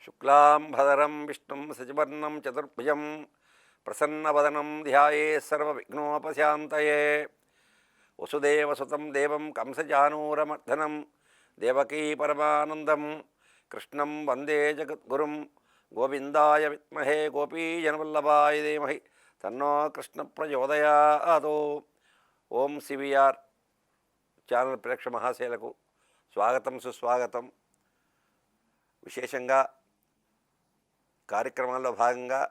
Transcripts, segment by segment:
శుక్లాంబరధరం విష్ణుం శశివర్ణం చతుర్భుజం ప్రసన్నవదనం ధ్యాయే సర్వవిఘ్నోపశాంతయే వసుదేవసుతం దేవం కంసచానూరమర్దనం దేవకీ పరమానందం కృష్ణం వందే జగద్గురుం గోవిందాయ విద్మహే గోపీజనవల్లభాయ ధీమహి తన్నో కృష్ణ ప్రచోదయాత్. ఓం సివిఆర్ ఛానల్ ప్రేక్షక మహాశయులకు స్వాగతం సుస్వాగతం. విశేషంగా కార్యక్రమాల్లో భాగంగా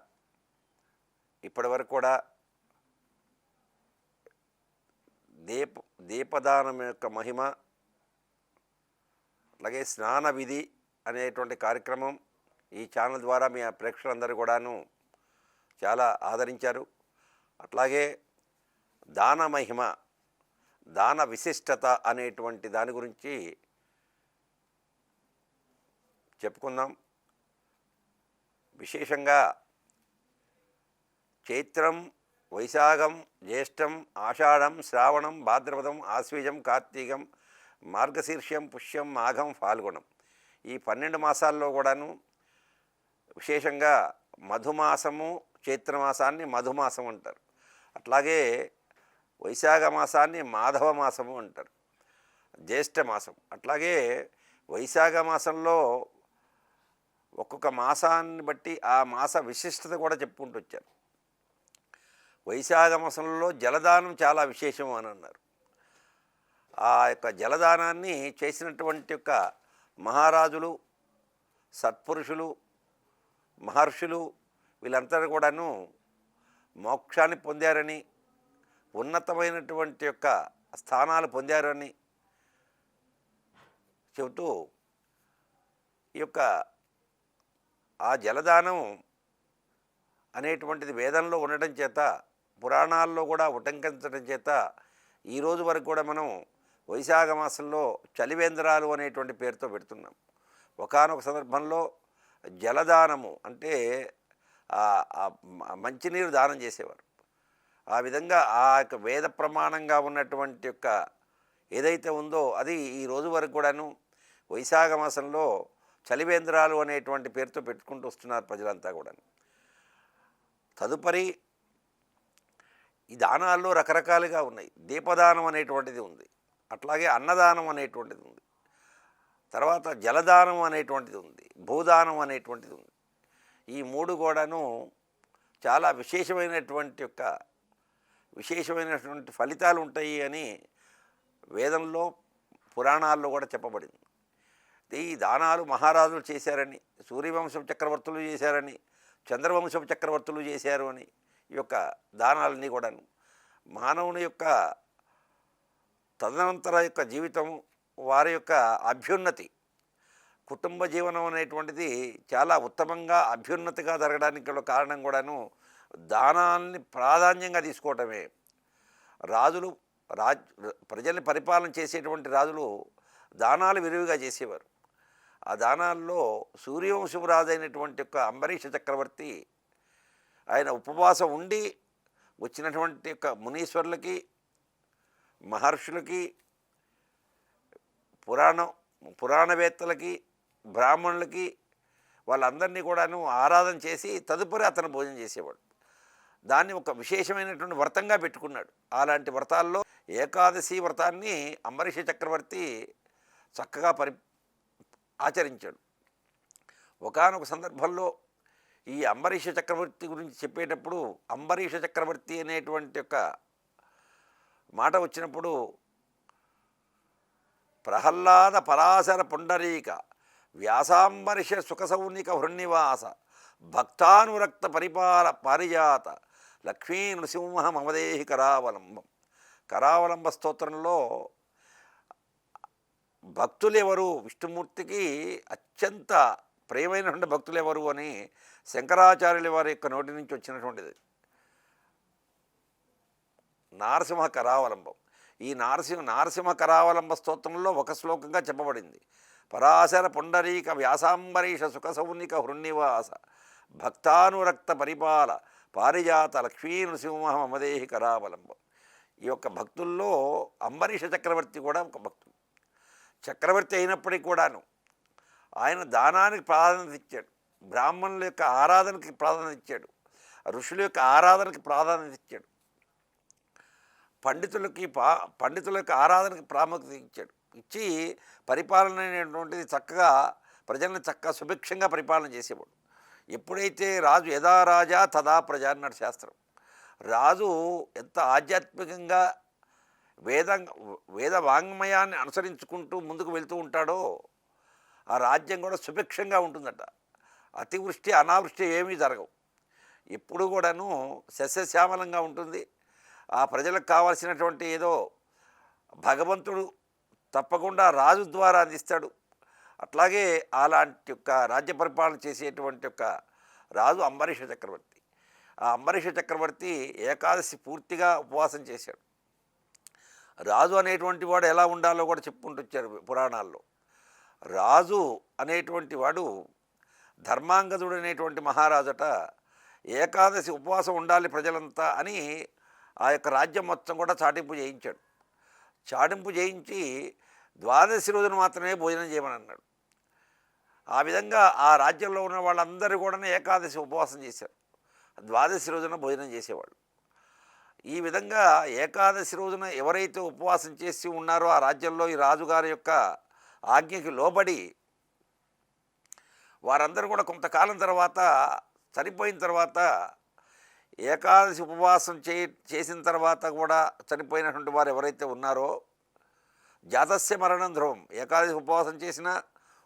ఇప్పటివరకు కూడా దీపదానం యొక్క మహిమ, అలాగే స్నాన విధి అనేటువంటి కార్యక్రమం ఈ ఛానల్ ద్వారా మీ ప్రేక్షకులందరూ కూడాను చాలా ఆదరించారు. అట్లాగే దాన మహిమ, దాన విశిష్టత అనేటువంటి దాని గురించి చెప్పుకుందాం. విశేషంగా చైత్రం, వైశాఖం, జ్యేష్టం, ఆషాఢం, శ్రావణం, భాద్రపదం, ఆశ్వీజం, కార్తీకం, మార్గశీర్షం, పుష్యం, మాఘం, ఫాల్గుణం ఈ 12 మాసాల్లో కూడాను విశేషంగా మధుమాసము, చైత్రమాసాన్ని మధుమాసం అంటారు. అట్లాగే వైశాఖ మాసాన్ని మాధవ మాసము అంటారు, జ్యేష్ఠ మాసం. అట్లాగే వైశాఖ మాసంలో ఒక్కొక్క మాసాన్ని బట్టి ఆ మాస విశిష్టత కూడా చెప్పుకుంటూ వచ్చారు. వైశాఖ మాసంలో జలదానం చాలా విశేషం అని అన్నారు. ఆ యొక్క జలదానాన్ని చేసినటువంటి యొక్క మహారాజులు, సత్పురుషులు, మహర్షులు వీళ్ళందరూ కూడాను మోక్షాన్ని పొందారని, ఉన్నతమైనటువంటి యొక్క స్థానాలు పొందారని చెబుతూ ఈ యొక్క ఆ జలదానం అనేటువంటిది వేదంలో ఉండటం చేత, పురాణాల్లో కూడా ఉటంకించడం చేత ఈరోజు వరకు కూడా మనం వైశాఖ మాసంలో చలివేంద్రాలు అనేటువంటి పేరుతో పెడుతున్నాం. ఒకానొక సందర్భంలో జలదానము అంటే మంచినీరు దానం చేసేవారు. ఆ విధంగా ఆ యొక్క వేద ప్రమాణంగా ఉన్నటువంటి యొక్క ఏదైతే ఉందో అది ఈ రోజు వరకు కూడాను వైశాఖ మాసంలో చలివేంద్రాలు అనేటువంటి పేరుతో పెట్టుకుంటూ వస్తున్నారు ప్రజలంతా కూడా. తదుపరి ఈ దానాల్లో రకరకాలుగా ఉన్నాయి. దీపదానం అనేటువంటిది ఉంది, అట్లాగే అన్నదానం అనేటువంటిది ఉంది, తర్వాత జలదానం అనేటువంటిది ఉంది, భూదానం అనేటువంటిది ఉంది. ఈ 3 కూడాను చాలా విశేషమైనటువంటి ఫలితాలు ఉంటాయి అని వేదంలో, పురాణాల్లో కూడా చెప్పబడింది. ఈ దానాలు మహారాజులు చేశారని, సూర్యవంశం చక్రవర్తులు చేశారని, చంద్రవంశం చక్రవర్తులు చేశారు అని ఈ యొక్క దానాలన్నీ కూడాను మానవుని యొక్క తదనంతర యొక్క జీవితం, వారి యొక్క అభ్యున్నతి, కుటుంబ జీవనం అనేటువంటిది చాలా ఉత్తమంగా అభ్యున్నతిగా జరగడానికి కారణం కూడాను దానాల్ని ప్రాధాన్యంగా తీసుకోవటమే. ప్రజల్ని పరిపాలన చేసేటువంటి రాజులు దానాలు విరివిగా చేసేవారు. ఆ దానాల్లో సూర్యవంశపు రాజు అయినటువంటి యొక్క అంబరీష చక్రవర్తి ఆయన ఉపవాసం ఉండి వచ్చినటువంటి యొక్క మునీశ్వరులకి, మహర్షులకి, పురాణవేత్తలకి, బ్రాహ్మణులకి వాళ్ళందరినీ కూడాను ఆరాధన చేసి తదుపరి అతను భోజనం చేసేవాడు. దాన్ని ఒక విశేషమైనటువంటి వ్రతంగా పెట్టుకున్నాడు. అలాంటి వ్రతాల్లో ఏకాదశి వ్రతాన్ని అంబరీష చక్రవర్తి చక్కగా ఆచరించాడు. ఒకానొక సందర్భంలో ఈ అంబరీష చక్రవర్తి గురించి చెప్పేటప్పుడు అంబరీష చక్రవర్తి అనేటువంటి ఒక మాట వచ్చినప్పుడు ప్రహ్లాద పరాశర పుండరీక వ్యాసాంబరీష సుఖసౌనిక హృన్నివాస భక్తానురక్త పరిపాల పారిజాత లక్ష్మీ నృసింహ మమదేహి కరావలంబం. కరావలంబ స్తోత్రంలో భక్తులు ఎవరు, విష్ణుమూర్తికి అత్యంత ప్రియమైనటువంటి భక్తులు ఎవరు అని శంకరాచార్యుల వారి యొక్క నోటి నుంచి వచ్చినటువంటిది నారసింహ కరావలంబం. ఈ నారసింహ కరావలంబ స్తోత్రంలో ఒక శ్లోకంగా చెప్పబడింది. పరాశర పుండరీక వ్యాసాంబరీష సుఖసౌనిక హృన్నివాస భక్తానురక్త పరిపాల పారిజాత లక్ష్మీ నృసింహ మమదేహి కరావలంబం. ఈ యొక్క భక్తుల్లో అంబరీష చక్రవర్తి కూడా ఒక భక్తుడు. చక్రవర్తి అయినప్పటికీ కూడాను ఆయన దానానికి ప్రాధాన్యత ఇచ్చాడు. బ్రాహ్మణుల యొక్క ఆరాధనకి ప్రాధాన్యత ఇచ్చాడు, ఋషుల యొక్క ఆరాధనకి ప్రాధాన్యత ఇచ్చాడు, పండితుల యొక్క ఆరాధనకి ప్రాముఖ్యత ఇచ్చాడు. ఇచ్చి పరిపాలన అనేటువంటిది చక్కగా ప్రజల్ని చక్కగా సుభిక్షంగా పరిపాలన చేసేవాడు. ఎప్పుడైతే రాజు యథా రాజా తదా ప్రజ అన్నాడు శాస్త్రం. రాజు ఎంత ఆధ్యాత్మికంగా వేద వేద వాంగ్మయాన్ని అనుసరించుకుంటూ ముందుకు వెళ్తూ ఉంటాడో ఆ రాజ్యం కూడా సుభిక్షంగా ఉంటుందట. అతివృష్టి అనావృష్టి ఏమీ జరగవు, ఎప్పుడు కూడాను సస్యశ్యామలంగా ఉంటుంది. ఆ ప్రజలకు కావాల్సినటువంటి ఏదో భగవంతుడు తప్పకుండా రాజు ద్వారా అందిస్తాడు. అట్లాగే అలాంటి యొక్క రాజ్య పరిపాలన చేసేటువంటి యొక్క రాజు అంబరీష చక్రవర్తి. ఆ అంబరీష చక్రవర్తి ఏకాదశి పూర్తిగా ఉపవాసం చేశాడు. రాజు అనేటువంటి వాడు ఎలా ఉండాలో కూడా చెప్పుకుంటూ వచ్చారు పురాణాల్లో. రాజు అనేటువంటి వాడు ధర్మాంగదుడు అనేటువంటి మహారాజట ఏకాదశి ఉపవాసం ఉండాలి ప్రజలంతా అని ఆ యొక్క రాజ్యం మొత్తం కూడా చాటింపు చేయించాడు. చాటింపు చేయించి ద్వాదశి రోజున మాత్రమే భోజనం చేయమని అన్నాడు. ఆ విధంగా ఆ రాజ్యంలో ఉన్న వాళ్ళందరూ కూడా ఏకాదశి ఉపవాసం చేశారు, ద్వాదశి రోజున భోజనం చేసేవాళ్ళు. ఈ విధంగా ఏకాదశి రోజున ఎవరైతే ఉపవాసం చేసి ఉన్నారో ఆ రాజ్యంలో ఈ రాజుగారి యొక్క ఆజ్ఞకి లోబడి వారందరూ కూడా కొంతకాలం తర్వాత చనిపోయిన తర్వాత ఏకాదశి ఉపవాసం చేసిన తర్వాత కూడా చనిపోయినటువంటి వారు ఎవరైతే ఉన్నారో జాతస్య మరణం ధ్రువం. ఏకాదశి ఉపవాసం చేసినా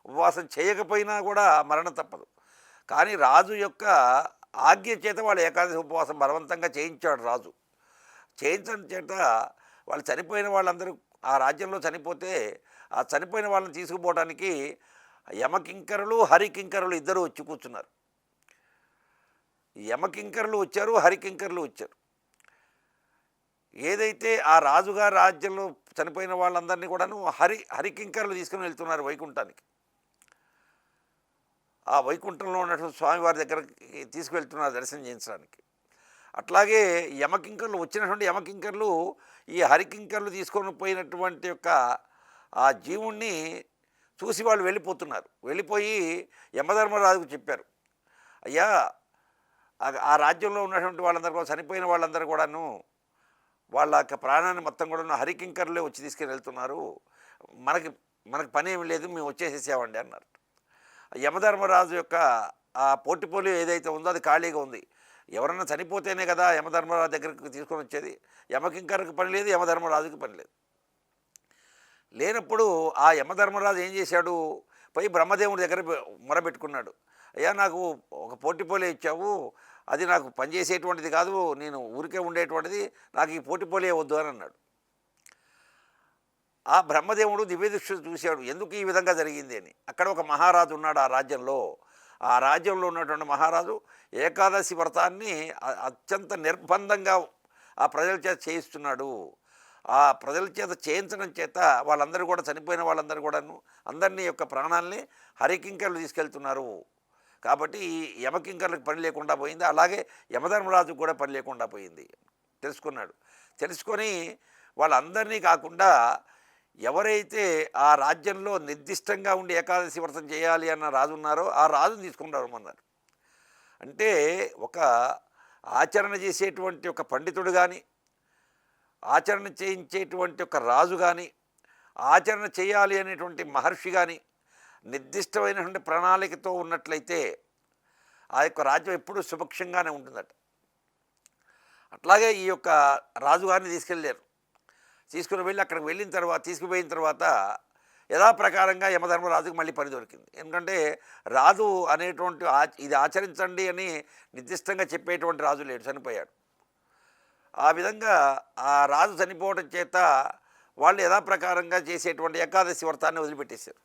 ఉపవాసం చేయకపోయినా కూడా మరణం తప్పదు. కానీ రాజు యొక్క ఆజ్ఞ చేత వాళ్ళు ఏకాదశి ఉపవాసం బలవంతంగా చేయించాడు రాజు. చేయించడం చేత వాళ్ళు చనిపోయిన వాళ్ళందరూ ఆ రాజ్యంలో చనిపోతే ఆ చనిపోయిన వాళ్ళని తీసుకుపోవడానికి యమకింకరులు హరికింకరులు ఇద్దరు వచ్చి కూర్చున్నారు. యమకింకరులు వచ్చారు, హరికింకరులు వచ్చారు. ఏదైతే ఆ రాజుగారి రాజ్యంలో చనిపోయిన వాళ్ళందరినీ కూడాను హరికింకరులు తీసుకుని వెళ్తున్నారు వైకుంఠానికి. ఆ వైకుంఠంలో ఉన్నటువంటి స్వామివారి దగ్గరికి తీసుకువెళ్తున్నారు దర్శనం చేయించడానికి. అట్లాగే యమకింకర్లు వచ్చినటువంటి యమకింకర్లు ఈ హరికింకర్లు తీసుకొని పోయినటువంటి యొక్క ఆ జీవుణ్ణి చూసి వాళ్ళు వెళ్ళిపోతున్నారు. వెళ్ళిపోయి యమధర్మరాజుకు చెప్పారు, అయ్యా ఆ రాజ్యంలో ఉన్నటువంటి వాళ్ళందరూ కూడా చనిపోయిన వాళ్ళందరూ కూడాను వాళ్ళ యొక్క ప్రాణాన్ని మొత్తం కూడా హరికింకర్లే వచ్చి తీసుకుని వెళ్తున్నారు, మనకి పని ఏమి లేదు, మేము వచ్చేసేసామండి అన్నారు. యమధర్మరాజు యొక్క ఆ పోర్టిపోలియో ఏదైతే ఉందో అది ఖాళీగా ఉంది. ఎవరన్నా చనిపోతేనే కదా యమధర్మరాజు దగ్గరికి తీసుకొని వచ్చేది. యమకింకర్కి పని లేదు, యమధర్మరాజుకి పని లేదు. లేనప్పుడు ఆ యమధర్మరాజు ఏం చేశాడు, పోయి బ్రహ్మదేవుడి దగ్గర మొరబెట్టుకున్నాడు. అయ్యా నాకు ఒక పోర్టిపోలియో ఇచ్చావు, అది నాకు పనిచేసేటువంటిది కాదు, నేను ఊరికే ఉండేటువంటిది, నాకు ఈ పోర్టిపోలియో వద్దు అని అన్నాడు. ఆ బ్రహ్మదేవుడు దివ్యదృష్టి చూశాడు, ఎందుకు ఈ విధంగా జరిగింది అని. అక్కడ ఒక మహారాజు ఉన్నాడు ఆ రాజ్యంలో. ఆ రాజ్యంలో ఉన్నటువంటి మహారాజు ఏకాదశి వ్రతాన్ని అత్యంత నిర్బంధంగా ఆ ప్రజల చేత చేయిస్తున్నాడు. ఆ ప్రజల చేత చేయించడం చేత వాళ్ళందరూ కూడా చనిపోయిన వాళ్ళందరూ కూడాను అందరినీ యొక్క ప్రాణాలని హరికింకర్లు తీసుకెళ్తున్నారు. కాబట్టి ఈ యమకింకర్లకు పని లేకుండా పోయింది, అలాగే యమధర్మరాజుకు కూడా పని లేకుండా పోయింది తెలుసుకున్నాడు. తెలుసుకొని వాళ్ళందరినీ కాకుండా ఎవరైతే ఆ రాజ్యంలో నిర్దిష్టంగా ఉండి ఏకాదశి వ్రతం చేయాలి అన్న రాజు ఉన్నారో ఆ రాజుని తీసుకుని రమ్మన్నారు. అంటే ఒక ఆచరణ చేసేటువంటి ఒక పండితుడు కానీ, ఆచరణ చేయించేటువంటి ఒక రాజు కానీ, ఆచరణ చేయాలి అనేటువంటి మహర్షి కానీ నిర్దిష్టమైనటువంటి ప్రణాళికతో ఉన్నట్లయితే ఆ యొక్క రాజ్యం ఎప్పుడూ సుభిక్షంగానే ఉంటుందట. అట్లాగే ఈ యొక్క రాజుగారిని తీసుకెళ్ళారు. తీసుకుని వెళ్ళి అక్కడికి వెళ్ళిన తర్వాత తీసుకుపోయిన తర్వాత యథాప్రకారంగా యమధర్మరాజుకు మళ్ళీ పని దొరికింది. ఎందుకంటే రాజు అనేటువంటి ఇది ఆచరించండి అని నిర్దిష్టంగా చెప్పేటువంటి రాజు లేడు, చనిపోయాడు. ఆ విధంగా ఆ రాజు చనిపోవడం చేత వాళ్ళు యథాప్రకారంగా చేసేటువంటి ఏకాదశి వ్రతాన్ని వదిలిపెట్టేశారు.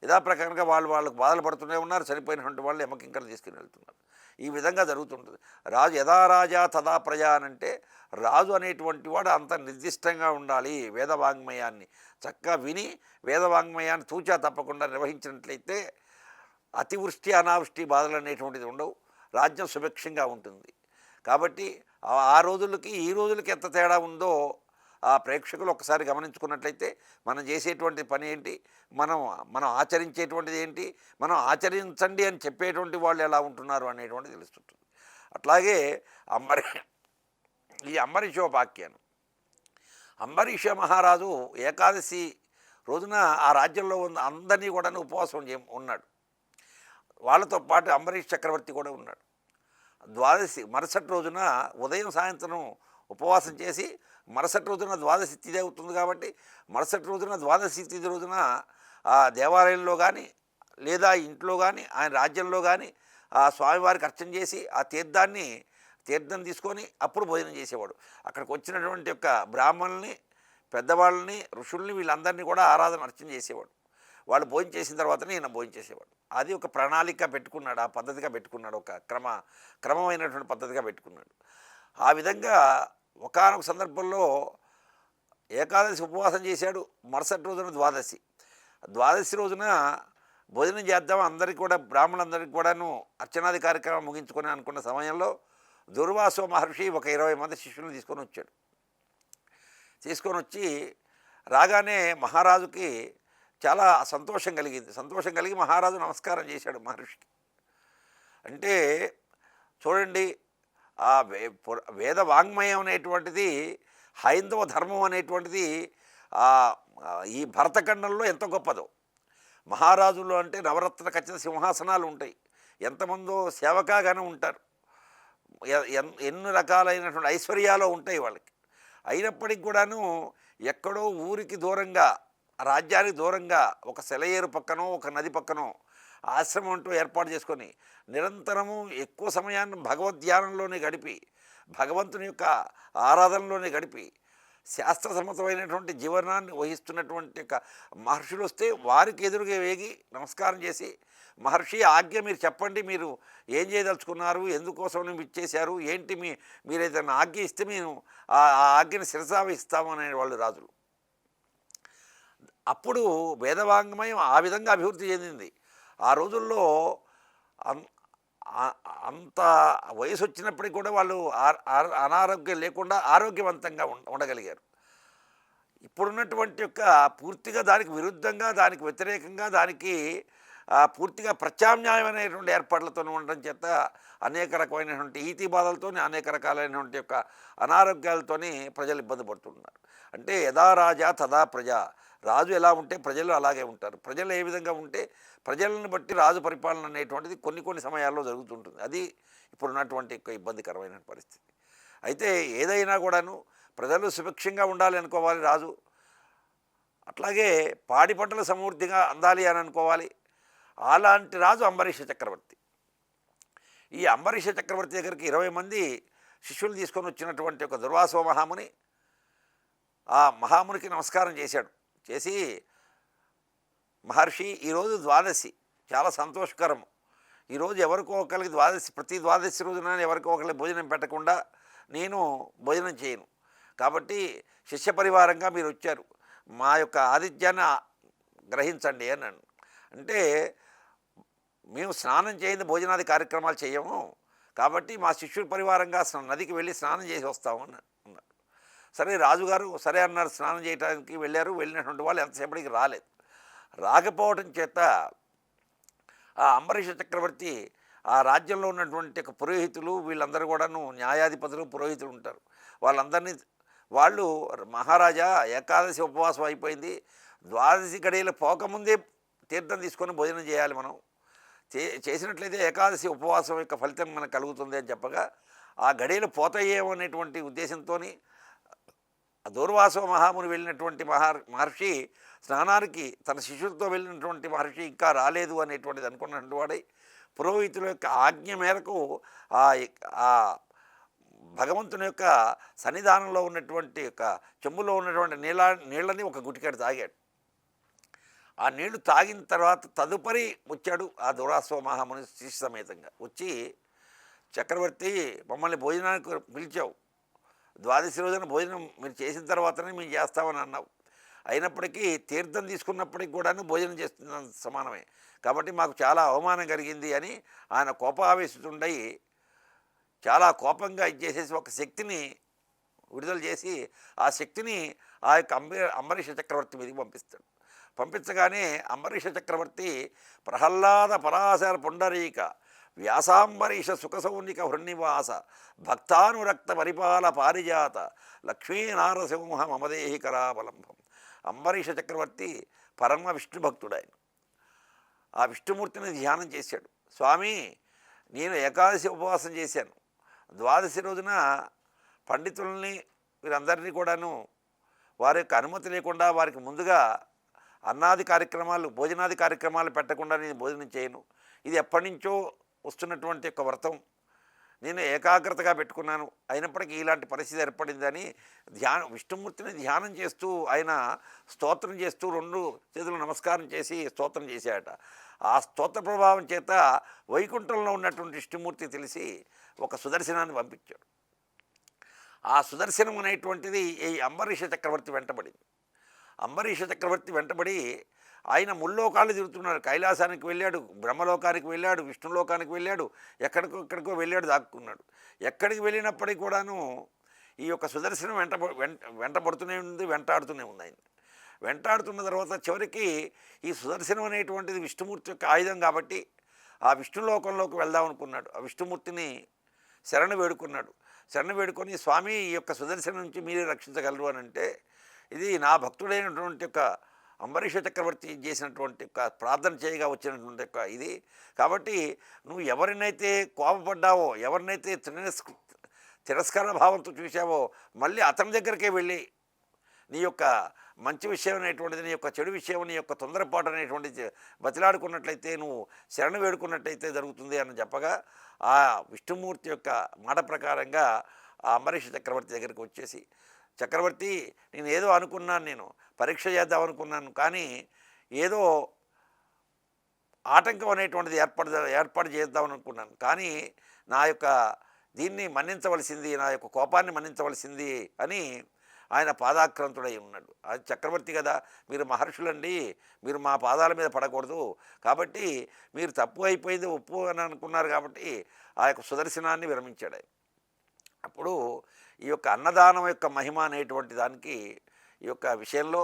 యథాప్రకారంగా వాళ్ళకు బాధలు పడుతూనే ఉన్నారు, చనిపోయినటువంటి వాళ్ళు యమకింకర్లు తీసుకుని వెళ్తున్నారు. ఈ విధంగా జరుగుతుంటుంది. రాజు యథా రాజా తదా ప్రజ అనంటే రాజు అనేటువంటి వాడు అంత నిర్దిష్టంగా ఉండాలి. వేదవాంగ్మయాన్ని చక్కగా విని వేదవాంగ్మయాన్ని తూచా తప్పకుండా నిర్వహించినట్లయితే అతివృష్టి అనావృష్టి బాధలు అనేటువంటిది ఉండవు, రాజ్యం సుభిక్షంగా ఉంటుంది. కాబట్టి ఆ రోజులకి ఈ రోజులకి ఎంత తేడా ఉందో ఆ ప్రేక్షకులు ఒకసారి గమనించుకున్నట్లయితే మనం చేసేటువంటి పని ఏంటి, మనం మనం ఆచరించేటువంటిది ఏంటి, మనం ఆచరించండి అని చెప్పేటువంటి వాళ్ళు ఎలా ఉంటున్నారు అనేటువంటిది తెలుస్తుంటుంది. అట్లాగే అంబరి ఈ అంబరీషోపాఖ్యానం. అంబరీష మహారాజు ఏకాదశి రోజున ఆ రాజ్యంలో ఉన్న అందరినీ కూడా ఉపవాసం ఉన్నాడు. వాళ్ళతో పాటు అంబరీష్ చక్రవర్తి కూడా ఉన్నాడు. ద్వాదశి మరుసటి రోజున ఉదయం సాయంత్రం ఉపవాసం చేసి మరుసటి రోజున ద్వాదశి తిథి అవుతుంది కాబట్టి మరుసటి రోజున ద్వాదశి తిథి రోజున ఆ దేవాలయంలో కానీ లేదా ఇంట్లో కానీ ఆయన రాజ్యంలో కానీ ఆ స్వామివారికి అర్చన చేసి ఆ తీర్థం తీసుకొని అప్పుడు భోజనం చేసేవాడు. అక్కడికి వచ్చినటువంటి యొక్క బ్రాహ్మణుల్ని, పెద్దవాళ్ళని, ఋషుల్ని వీళ్ళందరినీ కూడా ఆరాధన అర్చన చేసేవాడు. వాళ్ళు భోజనం చేసిన తర్వాతనే ఈయన భోజనం చేసేవాడు. అది ఒక ప్రణాళిక పెట్టుకున్నాడు, ఆ పద్ధతిగా పెట్టుకున్నాడు, ఒక క్రమమైనటువంటి పద్ధతిగా పెట్టుకున్నాడు. ఆ విధంగా ఒకానొక సందర్భంలో ఏకాదశి ఉపవాసం చేశాడు. మరుసటి రోజున ద్వాదశి రోజున భోజనం చేద్దాం అందరికీ కూడా, బ్రాహ్మణులందరికీ కూడాను అర్చనాది కార్యక్రమం ముగించుకొని అనుకున్న సమయంలో దుర్వాసో మహర్షి ఒక 20 మంది శిష్యులను తీసుకొని వచ్చి రాగానే మహారాజుకి చాలా సంతోషం కలిగి మహారాజు నమస్కారం చేశాడు మహర్షికి. అంటే చూడండి, ఆ వేద వాంగ్మయం అనేటువంటిది, హైందవ ధర్మం అనేటువంటిది ఈ భరతఖండంలో ఎంత గొప్పదో. మహారాజులు అంటే నవరత్న ఖచ్చిత సింహాసనాలు ఉంటాయి, ఎంతమందో సేవకాగానే ఉంటారు, ఎన్ని రకాలైనటువంటి ఐశ్వర్యాలు ఉంటాయి వాళ్ళకి. అయినప్పటికి కూడాను ఎక్కడో ఊరికి దూరంగా, రాజ్యానికి దూరంగా ఒక సెలయేరు పక్కనో ఒక నది పక్కనో ఆశ్రమం అంటూ ఏర్పాటు చేసుకొని నిరంతరము ఎక్కువ సమయాన్ని భగవద్ధ్యానంలోనే గడిపి, భగవంతుని యొక్క ఆరాధనలోనే గడిపి శాస్త్రసమ్మతమైనటువంటి జీవనాన్ని వహిస్తున్నటువంటి యొక్క మహర్షులు వస్తే వారికి ఎదురుగా వేగి నమస్కారం చేసి, మహర్షి ఆజ్ఞ మీరు చెప్పండి, మీరు ఏం చేయదలుచుకున్నారు, ఎందుకోసం మీరు ఇచ్చేశారు, ఏంటి మీరు ఏదైనా ఆజ్ఞ ఇస్తే మేము ఆ ఆజ్ఞను శిరసావహిస్తాము అనే వాళ్ళు రాజులు. అప్పుడు వేదవాంగ్మయం ఆ విధంగా అభివృద్ధి చెందింది. ఆ రోజుల్లో అంత వయసు వచ్చినప్పటికీ కూడా వాళ్ళు అనారోగ్యం లేకుండా ఆరోగ్యవంతంగా ఉండగలిగారు. ఇప్పుడున్నటువంటి యొక్క పూర్తిగా దానికి విరుద్ధంగా, దానికి వ్యతిరేకంగా, దానికి పూర్తిగా ప్రత్యామ్నాయం అనేటువంటి ఏర్పాట్లతో ఉండడం చేత అనేక రకమైనటువంటి ఈతి బాధలతో, అనేక రకాలైనటువంటి యొక్క అనారోగ్యాలతోని ప్రజలు ఇబ్బంది పడుతున్నారు. అంటే యథా రాజా తదా ప్రజ, రాజు ఎలా ఉంటే ప్రజలు అలాగే ఉంటారు, ప్రజలు ఏ విధంగా ఉంటే ప్రజలను బట్టి రాజు పరిపాలన అనేటువంటిది కొన్ని సమయాల్లో జరుగుతుంటుంది. అది ఇప్పుడున్నటువంటి ఇబ్బందికరమైన పరిస్థితి. అయితే ఏదైనా కూడాను ప్రజలు సుభిక్షంగా ఉండాలి అనుకోవాలి రాజు, అట్లాగే పాడి పంటలు సమృద్ధిగా అందాలి అని అనుకోవాలి. అలాంటి రాజు అంబరీష చక్రవర్తి. ఈ అంబరీష చక్రవర్తి దగ్గరికి 20 మంది శిష్యులు తీసుకొని వచ్చినటువంటి ఒక దుర్వాసో మహాముని ఆ మహామునికి నమస్కారం చేసి, మహర్షి ఈరోజు ద్వాదశి, చాలా సంతోషకరము. ఈరోజు ఎవరికో ఒకరికి ప్రతి ద్వాదశి రోజున ఎవరికో ఒకరికి భోజనం పెట్టకుండా నేను భోజనం చేయను, కాబట్టి శిష్య పరివారంగా మీరు వచ్చారు, మా యొక్క ఆతిథ్యాన్ని గ్రహించండి అన్నాను. అంటే మేము స్నానం చేయని భోజనాది కార్యక్రమాలు చేయము, కాబట్టి మా శిష్యుల పరివారంగా నదికి వెళ్ళి స్నానం చేసి వస్తాము అన్నారు. సరే రాజుగారు సరే అన్నారు, స్నానం చేయడానికి వెళ్ళినటువంటి వాళ్ళు ఎంతసేపటికి రాకపోవటం చేత ఆ అంబరీష చక్రవర్తి ఆ రాజ్యంలో ఉన్నటువంటి పురోహితులు వీళ్ళందరూ కూడాను, న్యాయాధిపతులు, పురోహితులు ఉంటారు, వాళ్ళు మహారాజా ఏకాదశి ఉపవాసం అయిపోయింది, ద్వాదశి గడియలు పోకముందే తీర్థం తీసుకొని భోజనం చేయాలి, మనం చేసినట్లయితే ఏకాదశి ఉపవాసం యొక్క ఫలితం మనకు కలుగుతుంది అని చెప్పగా, ఆ గడియలు పోతాయేమో అనేటువంటి ఉద్దేశంతో దూర్వాసో మహాముని వెళ్ళినటువంటి మహర్షి స్నానానికి తన శిష్యులతో వెళ్ళినటువంటి మహర్షి ఇంకా రాలేదు అనేటువంటిది అనుకున్నటువంటి వాడై పురోహితుల యొక్క ఆజ్ఞ మేరకు ఆ భగవంతుని యొక్క సన్నిధానంలో ఉన్నటువంటి యొక్క చెంబులో ఉన్నటువంటి నీళ్ళని ఒక గుటికాడు తాగాడు. ఆ నీళ్లు తాగిన తర్వాత తదుపరి వచ్చాడు ఆ దుర్వాసో మహాముని శిష్య సమేతంగా వచ్చి, చక్రవర్తి మమ్మల్ని భోజనానికి పిలిచావు, ద్వాదశి రోజున భోజనం మీరు చేసిన తర్వాతనే మేము చేస్తామని అన్నావు, అయినప్పటికీ తీర్థం తీసుకున్నప్పటికి కూడాను భోజనం చేస్తున్న సమానమే, కాబట్టి మాకు చాలా అవమానం కలిగింది అని ఆయన కోపావేశుతుండయి చాలా కోపంగా ఇచ్చేసేసి ఒక శక్తిని విడుదల చేసి ఆ శక్తిని ఆ యొక్క అంబరీష చక్రవర్తి మీదకి పంపిస్తాడు. పంపించగానే అంబరీష చక్రవర్తి ప్రహ్లాద పరాశర పుండరీక వ్యాసాంబరీష సుఖసౌనిక హృన్నివాస భక్తానురక్త పరిపాల పారిజాత లక్ష్మీనారసింహ మమదేహి కరావలంబం. అంబరీష చక్రవర్తి పరమ విష్ణు భక్తుడు. ఆ విష్ణుమూర్తిని ధ్యానం చేశాడు. స్వామి, నేను ఏకాదశి ఉపవాసం చేశాను. ద్వాదశి రోజున పండితుల్ని వీరందరినీ కూడాను వారి యొక్క అనుమతి లేకుండా వారికి ముందుగా అన్నాది కార్యక్రమాలు భోజనాది కార్యక్రమాలు పెట్టకుండా నేను భోజనం చేయను. ఇది ఎప్పటి నుంచో వస్తున్నటువంటి యొక్క వ్రతం. నేను ఏకాగ్రతగా పెట్టుకున్నాను. అయినప్పటికీ ఇలాంటి పరిస్థితి ఏర్పడిందని విష్ణుమూర్తిని ధ్యానం చేస్తూ ఆయన స్తోత్రం చేస్తూ 2 చేతులు నమస్కారం చేసి స్తోత్రం చేశాడట. ఆ స్తోత్ర ప్రభావం చేత వైకుంఠంలో ఉన్నటువంటి విష్ణుమూర్తి తెలిసి ఒక సుదర్శనాన్ని పంపించాడు. ఆ సుదర్శనం అనేటువంటిది ఈ అంబరీష చక్రవర్తి వెంటబడింది. అంబరీష చక్రవర్తి వెంటబడి ఆయన ముల్లోకాలు తిరుగుతున్నాడు. కైలాసానికి వెళ్ళాడు, బ్రహ్మలోకానికి వెళ్ళాడు, విష్ణులోకానికి వెళ్ళాడు, ఎక్కడికో వెళ్ళాడు, దాక్కున్నాడు. ఎక్కడికి వెళ్ళినప్పటికీ కూడాను ఈ యొక్క సుదర్శనం వెంటబడుతూనే ఉంది, వెంటాడుతూనే ఉంది. ఆయన వెంటాడుతున్న తర్వాత చివరికి ఈ సుదర్శనం అనేటువంటిది విష్ణుమూర్తి యొక్క ఆయుధం కాబట్టి ఆ విష్ణులోకంలోకి వెళ్దాం అనుకున్నాడు. ఆ విష్ణుమూర్తిని శరణు వేడుకున్నాడు. శరణు వేడుకొని, స్వామి, ఈ యొక్క సుదర్శనం నుంచి మీరే రక్షించగలరు అని అంటే, ఇది నా భక్తుడైనటువంటి యొక్క అంబరీష చక్రవర్తి చేసినటువంటి ప్రార్థన చేయగా వచ్చినటువంటి ఇది కాబట్టి నువ్వు ఎవరినైతే కోపపడ్డావో, ఎవరినైతే తిరస్కార భావంతో చూసావో, మళ్ళీ అతని దగ్గరికే వెళ్ళి నీ యొక్క మంచి విషయం అనేటువంటిది, నీ యొక్క చెడు విషయం, నీ యొక్క తొందరపాటు అనేటువంటిది బతిలాడుకున్నట్లయితే, నువ్వు శరణ వేడుకున్నట్లయితే జరుగుతుంది అని చెప్పగా ఆ విష్ణుమూర్తి యొక్క మాట ప్రకారంగా ఆ అంబరీష చక్రవర్తి దగ్గరికి వచ్చేసి, చక్రవర్తి, నేను ఏదో అనుకున్నాను, నేను పరీక్ష చేద్దాం అనుకున్నాను, కానీ ఏదో ఆటంకం అనేటువంటిది ఏర్పాటు చేద్దాం అనుకున్నాను, కానీ నా యొక్క దీన్ని మన్నించవలసింది, నా యొక్క కోపాన్ని మన్నించవలసింది అని ఆయన పాదాక్రాంతుడై ఉన్నాడు. అది చక్రవర్తి కదా, మీరు మహర్షులండి, మీరు మా పాదాల మీద పడకూడదు, కాబట్టి మీరు తప్పు అయిపోయింది ఒప్పు అని అనుకున్నారు కాబట్టి ఆ యొక్క సుదర్శనాన్ని విరమించాడు. అప్పుడు ఈ యొక్క అన్నదానం యొక్క మహిమ అనేటువంటి దానికి ఈ యొక్క విషయంలో,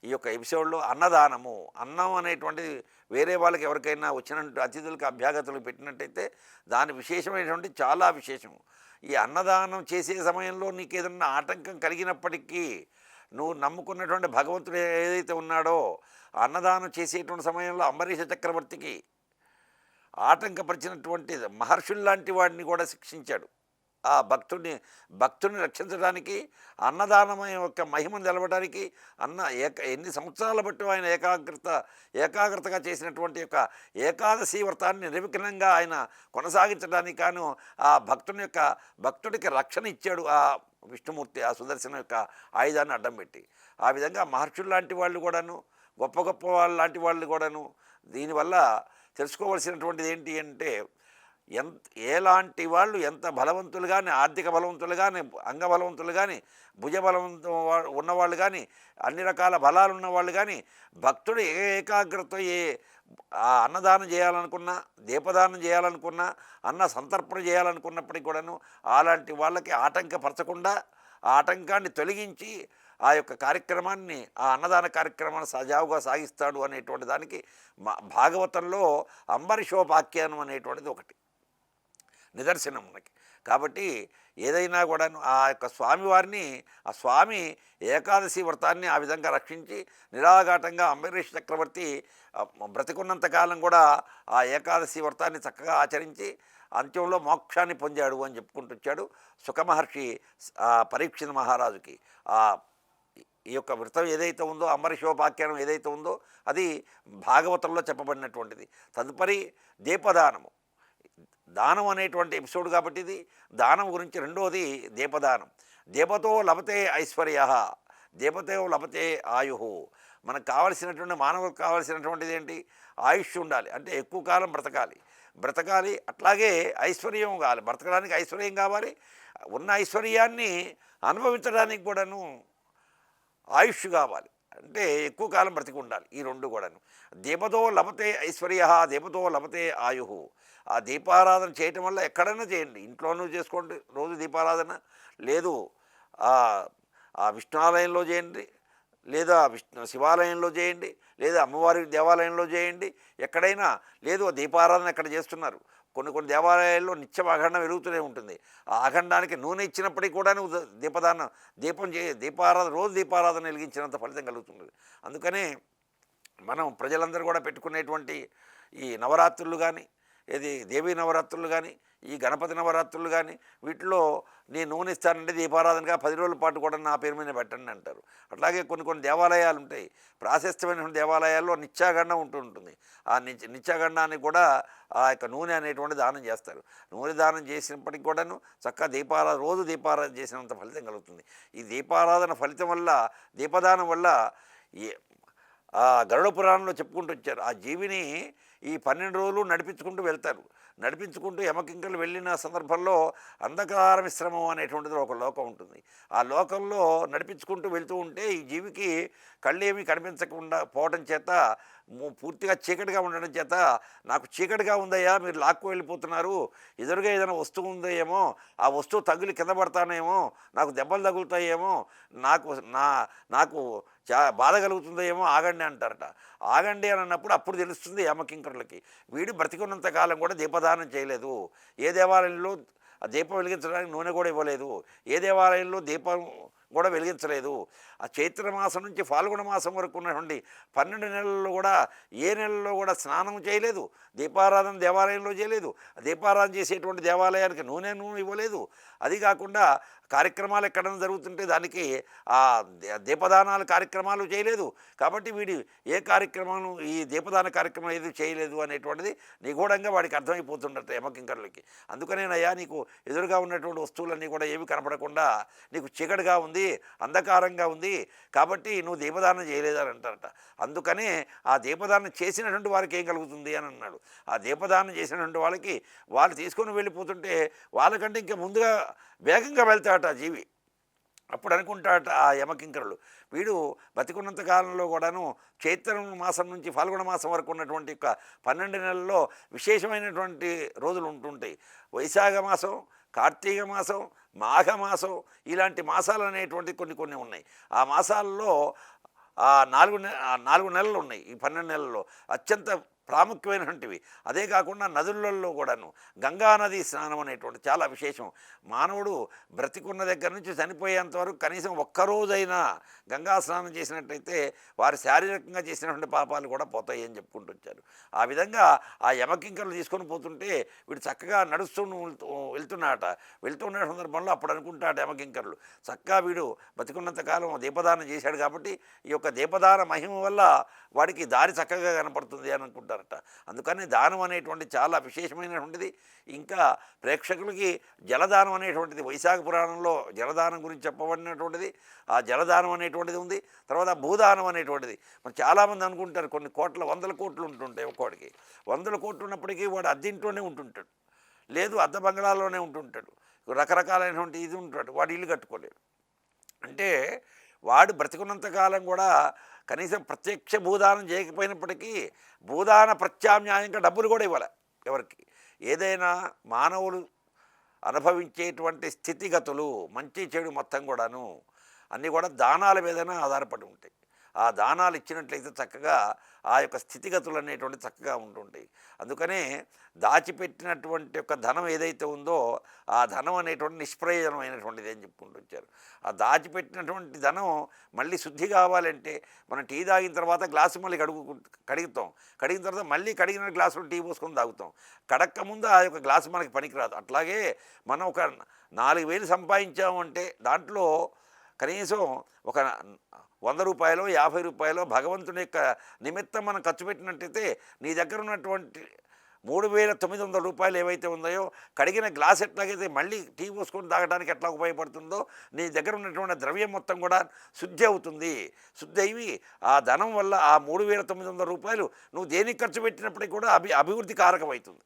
ఈ యొక్క ఎపిసోడ్లో అన్నదానము, అన్నం అనేటువంటిది వేరే వాళ్ళకి ఎవరికైనా వచ్చినట్టు అతిథులకు అభ్యాగతులకు పెట్టినట్టయితే దాని విశేషమైనటువంటి చాలా విశేషము. ఈ అన్నదానం చేసే సమయంలో నీకు ఏదన్నా ఆటంకం కలిగినప్పటికీ నువ్వు నమ్ముకున్నటువంటి భగవంతుడు ఏదైతే ఉన్నాడో, అన్నదానం చేసేటువంటి సమయంలో అంబరీష చక్రవర్తికి ఆటంకపరిచినటువంటి మహర్షుల్లాంటి వాడిని కూడా శిక్షించాడు. ఆ భక్తుడిని రక్షించడానికి, అన్నదానం యొక్క మహిమను తెలవడానికి, ఎన్ని సంవత్సరాల బట్టి ఆయన ఏకాగ్రతగా చేసినటువంటి యొక్క ఏకాదశి వ్రతాన్ని నిర్విఘ్నంగా ఆయన కొనసాగించడానికి గాను ఆ భక్తుడికి రక్షణ ఇచ్చాడు ఆ విష్ణుమూర్తి, ఆ సుదర్శనం యొక్క ఆయుధాన్ని అడ్డం పెట్టి. ఆ విధంగా మహర్షులు లాంటి వాళ్ళు కూడాను, గొప్ప వాళ్ళు లాంటి వాళ్ళు కూడాను దీనివల్ల తెలుసుకోవాల్సినటువంటిది ఏంటి అంటే, ఎలాంటి వాళ్ళు ఎంత బలవంతులు కానీ, ఆర్థిక బలవంతులు కానీ, అంగబలవంతులు కానీ, భుజబలవంతం ఉన్నవాళ్ళు కానీ, అన్ని రకాల బలాలు ఉన్నవాళ్ళు కానీ, భక్తుడు ఏకాగ్రత ఆ అన్నదానం చేయాలనుకున్నా, దీపదానం చేయాలనుకున్నా, అన్న సంతర్పణ చేయాలనుకున్నప్పటికీ కూడాను అలాంటి వాళ్ళకి ఆటంకపరచకుండా ఆ ఆటంకాన్ని తొలగించి ఆ యొక్క కార్యక్రమాన్ని, ఆ అన్నదాన కార్యక్రమాన్ని సజావుగా సాగిస్తాడు అనేటువంటి దానికి భాగవతంలో అంబరీషోపాఖ్యానం అనేటువంటిది ఒకటి నిదర్శనం మనకి. కాబట్టి ఏదైనా కూడాను ఆ యొక్క స్వామివారిని, ఆ స్వామి ఏకాదశి వ్రతాన్ని ఆ విధంగా రక్షించి నిరాఘాటంగా అంబరీష చక్రవర్తి బ్రతికున్నంత కాలం కూడా ఆ ఏకాదశి వ్రతాన్ని చక్కగా ఆచరించి అంత్యంలో మోక్షాన్ని పొందాడు అని చెప్పుకుంటూ వచ్చాడు సుఖమహర్షి పరీక్షిత మహారాజుకి. ఈ యొక్క వ్రతం ఏదైతే ఉందో, అంబరీషోపాఖ్యానం ఏదైతే ఉందో అది భాగవతంలో చెప్పబడినటువంటిది. తదుపరి దీపదానము, దానం అనేటువంటి ఎపిసోడ్ కాబట్టి ఇది దానం గురించి. రెండోది దీపదానం. దీపతో లభతే ఐశ్వర్య, దీపతో లభతే ఆయు. మనకు కావలసినటువంటి, మానవులకు కావాల్సినటువంటిది ఏంటి? ఆయుష్ ఉండాలి, అంటే ఎక్కువ కాలం బ్రతకాలి. అట్లాగే ఐశ్వర్యం కావాలి, బ్రతకడానికి ఐశ్వర్యం కావాలి. ఉన్న ఐశ్వర్యాన్ని అనుభవించడానికి కూడాను ఆయుష్ కావాలి, అంటే ఎక్కువ కాలం బ్రతికి ఉండాలి. ఈ రెండు కూడాను. దీపతో లభతే ఐశ్వర్య, దీపతో లభతే ఆయు. ఆ దీపారాధన చేయటం వల్ల ఎక్కడైనా చేయండి, ఇంట్లోనూ చేసుకోండి రోజు దీపారాధన, లేదు ఆ ఆ విష్ణు ఆలయంలో చేయండి, లేదా శివాలయంలో చేయండి, లేదా అమ్మవారి దేవాలయంలో చేయండి, ఎక్కడైనా. లేదు దీపారాధన ఎక్కడ చేస్తున్నారు. కొన్ని కొన్ని దేవాలయాల్లో నిత్యం అఖండం వెలుగుతూనే ఉంటుంది. ఆ అఖండానికి నూనె ఇచ్చినప్పటికీ కూడా దీపదానం దీపారాధన రోజు దీపారాధన వెలిగించినంత ఫలితం కలుగుతుంది. అందుకనే మనం ప్రజలందరూ కూడా పెట్టుకునేటువంటి ఈ నవరాత్రులు కానీ, ఏది దేవీ నవరాత్రులు కానీ, ఈ గణపతి నవరాత్రులు కానీ, వీటిలో నేను నూనె ఇస్తానంటే దీపారాధనగా 10 రోజుల పాటు కూడా నా పేరు మీద పెట్టండి అంటారు. అట్లాగే కొన్ని కొన్ని దేవాలయాలు ఉంటాయి, ప్రాశస్త్యమైనటువంటి దేవాలయాల్లో నిత్యాగండం ఉంటుంది. ఆ నిత్యాగండాన్ని కూడా ఆ యొక్క నూనె అనేటువంటి దానం చేస్తారు. నూనె దానం చేసినప్పటికి కూడాను చక్కగా రోజు దీపారాధన చేసినంత ఫలితం కలుగుతుంది. ఈ దీపారాధన ఫలితం వల్ల, దీపదానం వల్ల ఏ గరుడ పురాణంలో చెప్పుకుంటూ వచ్చారు. ఆ జీవిని ఈ 12 రోజులు నడిపించుకుంటూ వెళ్తారు. నడిపించుకుంటూ యమకింకలు వెళ్ళిన సందర్భంలో అంధకార మిశ్రమం అనేటువంటిది ఒక లోకం ఉంటుంది. ఆ లోకంలో నడిపించుకుంటూ వెళ్తూ ఉంటే ఈ జీవికి కళ్ళేమీ కనిపించకుండా పోవడం చేత, పూర్తిగా చీకటిగా ఉండడం చేత, నాకు చీకటిగా ఉందయ్యా, మీరు లాక్కు వెళ్ళిపోతున్నారు, ఎదురుగా ఏదైనా వస్తువు ఉందేమో, ఆ వస్తువు తగిలి కింద పడతానేమో, నాకు దెబ్బలు తగులుతాయేమో, నాకు నాకు బాధ కలుగుతుందేమో, ఆగండి అంటారట. ఆగండి అని అన్నప్పుడు అప్పుడు తెలుస్తుంది యమకింకరులకి, వీడు బ్రతికున్నంత కాలం కూడా దీపదానం చేయలేదు, ఏ దేవాలయంలో ఆ దీపం వెలిగించడానికి నూనె కూడా ఇవ్వలేదు, ఏ దేవాలయంలో దీపం కూడా వెలిగించలేదు. ఆ చైత్రమాసం నుంచి ఫాల్గుణ మాసం వరకు ఉన్నటువంటి 12 నెలల్లో కూడా ఏ నెలలో కూడా స్నానం చేయలేదు, దీపారాధన దేవాలయంలో చేయలేదు, దీపారాధన చేసేటువంటి దేవాలయానికి నూనె ఇవ్వలేదు. అది కాకుండా కార్యక్రమాలు ఎక్కడైనా జరుగుతుంటే దానికి ఆ దీపదానాల కార్యక్రమాలు చేయలేదు. కాబట్టి వీడు ఏ కార్యక్రమం, ఈ దీపదాన కార్యక్రమం ఏది చేయలేదు అనేటువంటిది నిగూఢంగా వాడికి అర్థమైపోతుండట యమకింకరులకి. అందుకనేనయ్యా, నీకు ఎదురుగా ఉన్నటువంటి వస్తువులన్నీ కూడా ఏమి కనపడకుండా నీకు చీకటిగా ఉంది, అంధకారంగా ఉంది, కాబట్టి నువ్వు దీపదానం చేయలేదని అంటారట. అందుకనే ఆ దీపదానం చేసినటువంటి వారికి ఏం కలుగుతుంది అని అన్నాడు. ఆ దీపదానం చేసినటువంటి వాళ్ళకి వాళ్ళు తీసుకొని వెళ్ళిపోతుంటే వాళ్ళకంటే ఇంకా ముందుగా వేగంగా వెళ్తాడట ఆ జీవి. అప్పుడు అనుకుంటాడట ఆ యమకింకరులు, వీడు బతికున్నంత కాలంలో కూడాను చైత్ర మాసం నుంచి ఫాల్గుణ మాసం వరకు ఉన్నటువంటి 12 నెలల్లో విశేషమైనటువంటి రోజులు ఉంటుంటాయి. వైశాఖ మాసం, కార్తీక మాసం, మాఘమాసం, ఇలాంటి మాసాలు అనేటువంటి కొన్ని ఉన్నాయి. ఆ మాసాల్లో 4 నెలలు ఉన్నాయి. ఈ 12 నెలల్లో అత్యంత ప్రాముఖ్యమైనటువంటివి. అదే కాకుండా నదులలో కూడాను గంగా నది స్నానం అనేటువంటి చాలా విశేషం. మానవుడు బ్రతికున్న దగ్గర నుంచి చనిపోయేంత వరకు కనీసం ఒక్కరోజైనా గంగా స్నానం చేసినట్టయితే వారి శారీరకంగా చేసినటువంటి పాపాలు కూడా పోతాయి అని చెప్పుకుంటూ వచ్చారు. ఆ విధంగా ఆ యమకింకర్లు తీసుకొని పోతుంటే వీడు చక్కగా నడుస్తూ వెళ్తున్న సందర్భంలో అప్పుడు అనుకుంటాట యమకింకర్లు, చక్కగా వీడు బతికున్నంతకాలం దీపదానం చేశాడు కాబట్టి ఈ యొక్క దీపదాన మహిమ వల్ల వాడికి దారి చక్కగా కనపడుతుంది అని అనుకుంటారట. అందుకని దానం అనేటువంటి చాలా విశేషమైనటువంటిది. ఇంకా ప్రేక్షకులకి జలదానం అనేటువంటిది వైశాఖ పురాణంలో జలదానం గురించి చెప్పబడినటువంటిది. ఆ జలదానం అనేటువంటిది ఉంది. తర్వాత భూదానం అనేటువంటిది. మరి చాలామంది అనుకుంటారు కొన్ని కోట్ల 100 కోట్లు ఉంటుంటాయి ఒక్కోడికి. 100 కోట్లు ఉన్నప్పటికీ వాడు అద్దెంట్లోనే ఉంటుంటాడు, లేదు అద్దె బంగ్లాలోనే ఉంటుంటాడు, రకరకాలైనటువంటి ఇది ఉంటాడు, వాడు ఇల్లు కట్టుకోలేడు. అంటే వాడు బ్రతికున్నంతకాలం కూడా కనీసం ప్రత్యక్ష భూదానం చేయకపోయినప్పటికీ భూదాన ప్రత్యామ్నాయంగా డబ్బులు కూడా ఇవ్వాలి ఎవరికి. ఏదైనా మానవులు అనుభవించేటువంటి స్థితిగతులు మంచి చెడు మొత్తం కూడాను అన్నీ కూడా దానాల మీదనే ఆధారపడి ఉంటాయి. ఆ దానాలు ఇచ్చినట్లయితే చక్కగా ఆ యొక్క స్థితిగతులు అనేటువంటి చక్కగా ఉంటుంటాయి. అందుకనే దాచిపెట్టినటువంటి యొక్క ధనం ఏదైతే ఉందో ఆ ధనం అనేటువంటి నిష్ప్రయోజనమైనటువంటిది అని చెప్పుకుంటూ వచ్చారు. ఆ దాచిపెట్టినటువంటి ధనం మళ్ళీ శుద్ధి కావాలంటే మనం టీ తాగిన తర్వాత గ్లాసు మళ్ళీ కడుగుతాం, కడిగిన తర్వాత మళ్ళీ కడిగిన గ్లాసులో టీ పోసుకొని తాగుతాం. కడక్క ముందు ఆ యొక్క గ్లాసు మనకి పనికిరాదు. అట్లాగే మనం ఒక 4,000 సంపాదించామంటే దాంట్లో కనీసం ఒక 100 రూపాయలు 50 రూపాయలు భగవంతుని యొక్క నిమిత్తం మనం ఖర్చు పెట్టినట్టయితే నీ దగ్గర ఉన్నటువంటి 3,900 రూపాయలు ఏవైతే ఉన్నాయో కడిగిన గ్లాస్ ఎట్లాగైతే మళ్ళీ టీ పోసుకొని తాగడానికి ఎట్లా ఉపయోగపడుతుందో నీ దగ్గర ఉన్నటువంటి ద్రవ్యం మొత్తం కూడా శుద్ధి అవుతుంది. శుద్ధి అయ్యి ఆ ధనం వల్ల ఆ 3,900 రూపాయలు నువ్వు దేనికి ఖర్చు పెట్టినప్పటికీ కూడా అభివృద్ధి కారకమవుతుంది.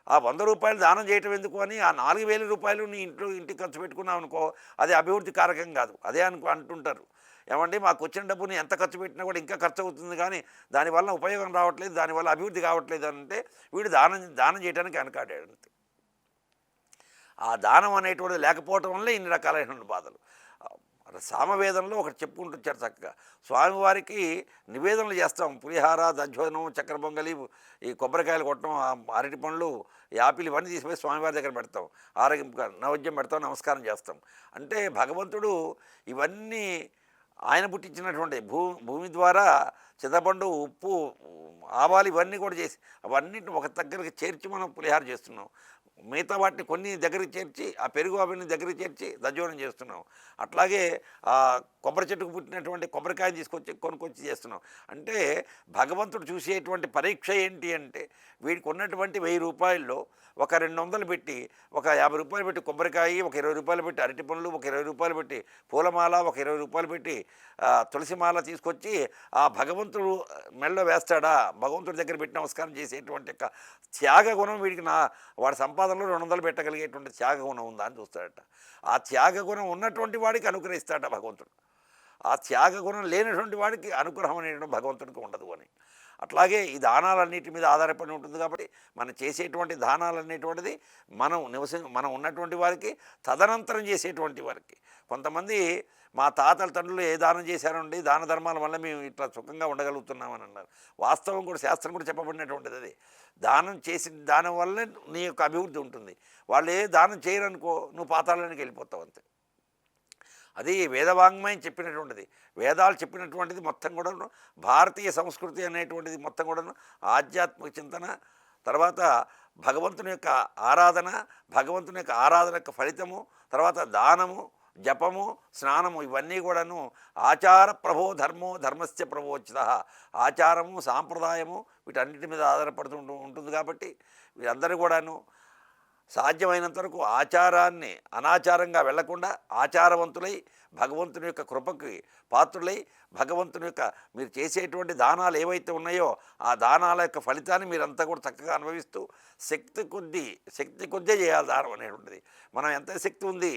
ఆ 100 రూపాయలు దానం చేయటం ఎందుకు అని ఆ 4,000 రూపాయలు నీ ఇంటికి ఖర్చు పెట్టుకున్నావు అనుకో, అది అభివృద్ధి కారకం కాదు. అదే అంటుంటారు, ఏమండి మాకు వచ్చిన డబ్బుని ఎంత ఖర్చు పెట్టినా కూడా ఇంకా ఖర్చు అవుతుంది కానీ దానివల్ల ఉపయోగం రావట్లేదు, దానివల్ల అభివృద్ధి కావట్లేదు అంటే వీడు దానం చేయడానికి వెనకాడాడు అంతే. ఆ దానం అనేటువంటిది లేకపోవటం వల్లే ఇన్ని రకాలైనటువంటి బాధలు. సామవేదంలో ఒకటి చెప్పుకుంటూ వచ్చారు చక్కగా. స్వామివారికి నివేదనలు చేస్తాం, పులిహార, దధ్యోదనం, చక్కెర పొంగలి, ఈ కొబ్బరికాయలు కొట్టడం, అరటి పండ్లు, యాపిల్ ఇవన్నీ తీసుకుపోయి స్వామివారి దగ్గర పెడతాం, ఆరోగ్యం నైవేద్యం పెడతాం, నమస్కారం చేస్తాం. అంటే భగవంతుడు ఇవన్నీ ఆయన పుట్టించినటువంటి భూమి ద్వారా చింతపండు, ఉప్పు, ఆవాలు ఇవన్నీ కూడా చేసి అవన్నిటిని ఒక దగ్గరికి చేర్చి మనం పులిహార చేస్తున్నాం. మిగతా వాటిని కొన్ని దగ్గరికి చేర్చి, ఆ పెరుగు అవన్నీ దగ్గరికి చేర్చి దజ్జోనం చేస్తున్నాం. అట్లాగే కొబ్బరి చెట్టుకు పుట్టినటువంటి కొబ్బరికాయ తీసుకొచ్చి కొనుక్కొచ్చి చేస్తున్నాం. అంటే భగవంతుడు చూసేటువంటి పరీక్ష ఏంటి అంటే, వీడికి ఉన్నటువంటి 1000 రూపాయల్లో ఒక 200 పెట్టి, ఒక 50 రూపాయలు పెట్టి కొబ్బరికాయ, ఒక 20 రూపాయలు పెట్టి అరటి పండ్లు, ఒక 20 రూపాయలు పెట్టి పూలమాల, ఒక 20 రూపాయలు పెట్టి తులసిమాల తీసుకొచ్చి ఆ భగవంతుడు మెడలో వేస్తాడా, భగవంతుడి దగ్గర పెట్టి నమస్కారం చేసేటువంటి యొక్క త్యాగ గుణం వీడికి వాడి సంపాదనలో 200 పెట్టగలిగేటువంటి త్యాగ గుణం ఉందా అని చూస్తాడట. ఆ త్యాగ గుణం ఉన్నటువంటి వాడికి అనుగ్రహిస్తాడట భగవంతుడు. ఆ త్యాగ గుణం లేనటువంటి వాడికి అనుగ్రహం అనేటువంటి భగవంతుడికి ఉండదు అని. అట్లాగే ఈ దానాలన్నిటి మీద ఆధారపడి ఉంటుంది. కాబట్టి మనం చేసేటువంటి దానాలనేటువంటిది మనం ఉన్నటువంటి వారికి, తదనంతరం చేసేటువంటి వారికి. కొంతమంది మా తాతల తండ్రులు ఏ దానం చేశారండి, దాన ధర్మాల వల్ల మేము ఇట్లా సుఖంగా ఉండగలుగుతున్నామని అన్నారు. వాస్తవం కూడా, శాస్త్రం కూడా చెప్పబడినటువంటిది అది. దానం చేసిన దానం వల్లే నీ యొక్క అభివృద్ధి ఉంటుంది. వాళ్ళు ఏ దానం చేయరనుకో, నువ్వు పాతాళానికి వెళ్ళిపోతావు అంతే. అది వేదవాంగ్మయం చెప్పినటువంటిది, వేదాలు చెప్పినటువంటిది మొత్తం కూడాను, భారతీయ సంస్కృతి అనేటువంటిది మొత్తం కూడాను ఆధ్యాత్మిక చింతన, తర్వాత భగవంతుని యొక్క ఆరాధన, భగవంతుని యొక్క ఆరాధన యొక్క ఫలితము, తర్వాత దానము, జపము, స్నానము, ఇవన్నీ కూడాను ఆచార ప్రభో ధర్మో ధర్మస్య ప్రభోచిత. ఆచారము, సాంప్రదాయము వీటన్నిటి మీద ఆధారపడుతూ ఉంటుంది. కాబట్టి వీరందరూ కూడాను సాధ్యమైనంత వరకు ఆచారాన్ని అనాచారంగా వెళ్లకుండా ఆచారవంతులై, భగవంతుని యొక్క కృపకి పాత్రులై, భగవంతుని యొక్క మీరు చేసేటువంటి దానాలు ఏవైతే ఉన్నాయో ఆ దానాల యొక్క ఫలితాన్ని మీరంతా కూడా చక్కగా అనుభవిస్తూ శక్తి కొద్దీ చేయాలి దానం అనేటువంటిది. మనం ఎంత శక్తి ఉంది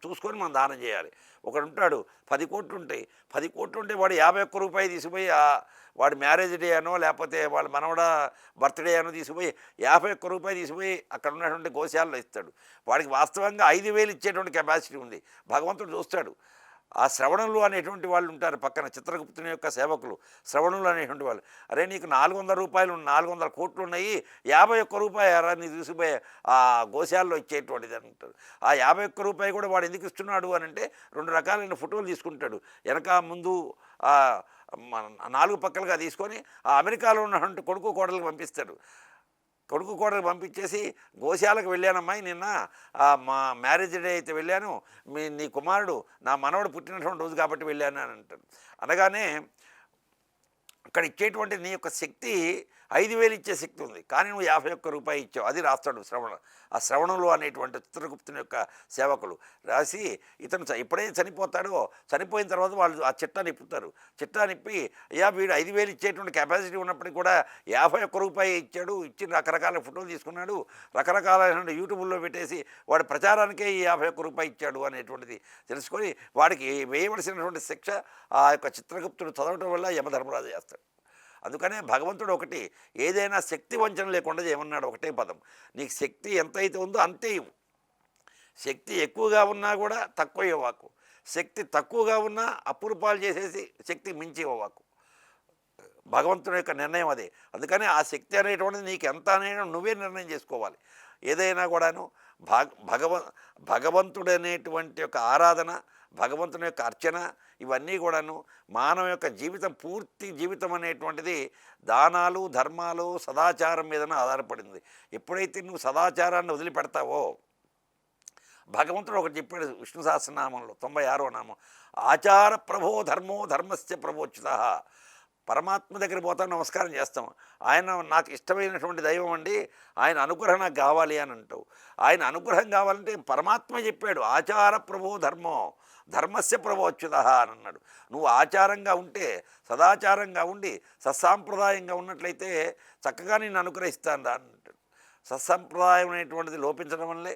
చూసుకొని మనం దానం చేయాలి. ఒకడు ఉంటాడు 10 కోట్లు ఉంటాయి, 10 కోట్లు ఉంటే వాడు 51 రూపాయలు తీసుకుపోయి వాడి మ్యారేజ్ డే అనో లేకపోతే వాళ్ళ మనవడ బర్త్డే అనో తీసుకుపోయి 51 రూపాయలు తీసుకుపోయి అక్కడ ఉన్నటువంటి గోశాలలో ఇస్తాడు. వాడికి వాస్తవంగా 5,000 ఇచ్చేటువంటి కెపాసిటీ ఉంది. భగవంతుడు చూస్తాడు. ఆ శ్రవణులు అనేటువంటి వాళ్ళు ఉంటారు పక్కన, చిత్రగుప్తుని యొక్క సేవకులు శ్రవణులు అనేటువంటి వాళ్ళు. అరే నీకు 400 రూపాయలు 400 కోట్లు ఉన్నాయి, 51 రూపాయి అరా నీ తీసుకుపోయి ఆ గోశాలలో ఇచ్చేటువంటిది అని అంటారు. ఆ 51 రూపాయి కూడా వాడు ఎందుకు ఇస్తున్నాడు అని అంటే, 2 రకాలైన ఫోటోలు తీసుకుంటాడు, వెనక ముందు 4 పక్కలుగా తీసుకొని ఆ అమెరికాలో ఉన్నటువంటి కొడుకు కోడలకు పంపిస్తాడు. కొడుకు కోడలు పంపించేసి, గోశాలకు వెళ్ళానమ్మాయి నిన్న, మా మ్యారేజ్ డే అయితే వెళ్ళాను, నీ కుమారుడు నా మనవడు పుట్టినటువంటి రోజు కాబట్టి వెళ్ళాను అని అంటాడు. అనగానే అక్కడ ఇచ్చేటువంటి నీ యొక్క శక్తి 5,000 ఇచ్చే శక్తి ఉంది, కానీ నువ్వు 51 రూపాయలు ఇచ్చావు. అది రాస్తాడు ఆ శ్రవణులు అనేటువంటి చిత్రగుప్తుని యొక్క సేవకులు రాసి, ఇతను ఎప్పుడైతే చనిపోతాడో, చనిపోయిన తర్వాత వాళ్ళు ఆ చిట్టా నిప్పుతారు. చిట్టా నిప్పి, అయ్యా వీడు 5,000 ఇచ్చేటువంటి కెపాసిటీ ఉన్నప్పటికీ కూడా 51 రూపాయలు ఇచ్చాడు, ఇచ్చి రకరకాల ఫోటోలు తీసుకున్నాడు, రకరకాలైన యూట్యూబ్లో పెట్టేసి వాడి ప్రచారానికే ఈ 51 రూపాయలు ఇచ్చాడు అనేటువంటిది తెలుసుకొని వాడికి వేయవలసినటువంటి శిక్ష ఆ యొక్క చిత్రగుప్తుడు చదవటం వల్ల యమధర్మరాజు చేస్తాడు. అందుకనే భగవంతుడు ఒకటి, ఏదైనా శక్తి వంచన లేకుండా ఏమన్నాడు, ఒకటే పదం, నీకు శక్తి ఎంతైతే ఉందో అంతే ఇవ్వు. శక్తి ఎక్కువగా ఉన్నా కూడా తక్కువ ఇవ్వకు, శక్తి తక్కువగా ఉన్నా అపురూపాలు చేసేసి శక్తి మించి ఇవ్వకు. భగవంతుని యొక్క నిర్ణయం అదే. అందుకని ఆ శక్తి అనేటువంటిది నీకు ఎంత అనేది నువ్వే నిర్ణయం చేసుకోవాలి. ఏదైనా కూడాను భగవంతుడు అనేటువంటి యొక్క ఆరాధన, భగవంతుని యొక్క అర్చన, ఇవన్నీ కూడాను మానవ యొక్క జీవితం, పూర్తి జీవితం అనేటువంటిది దానాలు, ధర్మాలు, సదాచారం మీదనే ఆధారపడింది. ఎప్పుడైతే నువ్వు సదాచారాన్ని వదిలిపెడతావో, భగవంతుడు ఒకటి చెప్పాడు విష్ణు సహస్రనామంలో 96వ నామం, ఆచార ప్రభో ధర్మో ధర్మస్య ప్రభోచ్యుత. పరమాత్మ దగ్గర పోతాం, నమస్కారం చేస్తాం, ఆయన నాకు ఇష్టమైనటువంటి దైవం అండి, ఆయన అనుగ్రహం నాకు కావాలి అని అంటావు. ఆయన అనుగ్రహం కావాలంటే పరమాత్మ చెప్పాడు, ఆచార ప్రభో ధర్మో ధర్మస్య ప్రభోచ్యుత అని అన్నాడు. నువ్వు ఆచారంగా ఉంటే, సదాచారంగా ఉండి సత్సాంప్రదాయంగా ఉన్నట్లయితే చక్కగా నేను అనుగ్రహిస్తాను రా అంటాడు. సత్సంప్రదాయం అనేటువంటిది లోపించడం వల్లే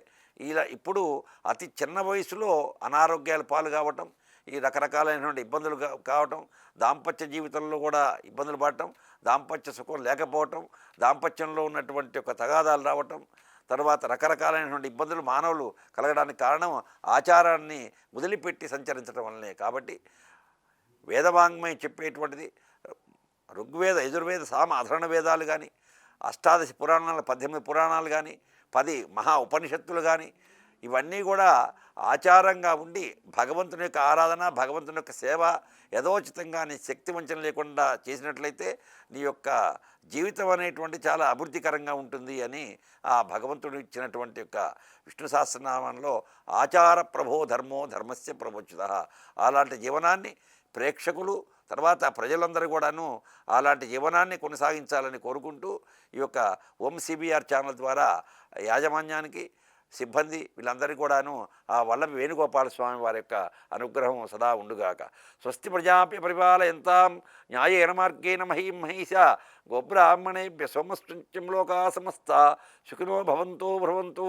ఇప్పుడు అతి చిన్న వయసులో అనారోగ్యాల పాలు కావటం, ఈ రకరకాలైనటువంటి ఇబ్బందులు కావటం, దాంపత్య జీవితంలో కూడా ఇబ్బందులు పడటం, దాంపత్య సుఖం లేకపోవటం, దాంపత్యంలో ఉన్నటువంటి ఒక తగాదాలు రావటం, తర్వాత రకరకాలైనటువంటి ఇబ్బందులు మానవులు కలగడానికి కారణం ఆచారాన్ని వదిలిపెట్టి సంచరించడం వల్లనే. కాబట్టి వేదవాంగ్మయం చెప్పేటువంటిది ఋగ్వేద, యజుర్వేద, సామ, అధర్వణ వేదాలు కానీ, అష్టాదశ పురాణాలు, 18 పురాణాలు కానీ, 10 మహా ఉపనిషత్తులు కానీ, ఇవన్నీ కూడా ఆచారంగా ఉండి భగవంతుని యొక్క ఆరాధన, భగవంతుని యొక్క సేవ యథోచితంగా నీ శక్తి వంచన లేకుండా చేసినట్లయితే నీ యొక్క జీవితం అనేటువంటి చాలా అభివృద్ధికరంగా ఉంటుంది అని ఆ భగవంతుడు ఇచ్చినటువంటి యొక్క విష్ణు సహస్రనామంలో ఆచార ప్రభో ధర్మో ధర్మస్య ప్రబోచిత, అలాంటి జీవనాన్ని ప్రేక్షకులు తర్వాత ప్రజలందరూ కూడాను అలాంటి జీవనాన్ని కొనసాగించాలని కోరుకుంటూ ఈ యొక్క ఓం సిబిఆర్ ఛానల్ ద్వారా యాజమాన్యానికి, సిబ్బంది వీళ్ళందరికీ కూడాను ఆ వల్లభి వేణుగోపాల స్వామి వారి యొక్క అనుగ్రహం సదా ఉండుగాక. స్వస్తి ప్రజాప్య పరిపాలయంతాం న్యాయేన మార్గేణ మహీం మహిష గోబ్రాహ్మణేభ్య సోమస్పృత్యం లోకా సమస్త సుఖినో భవంతో భ్రవంతు.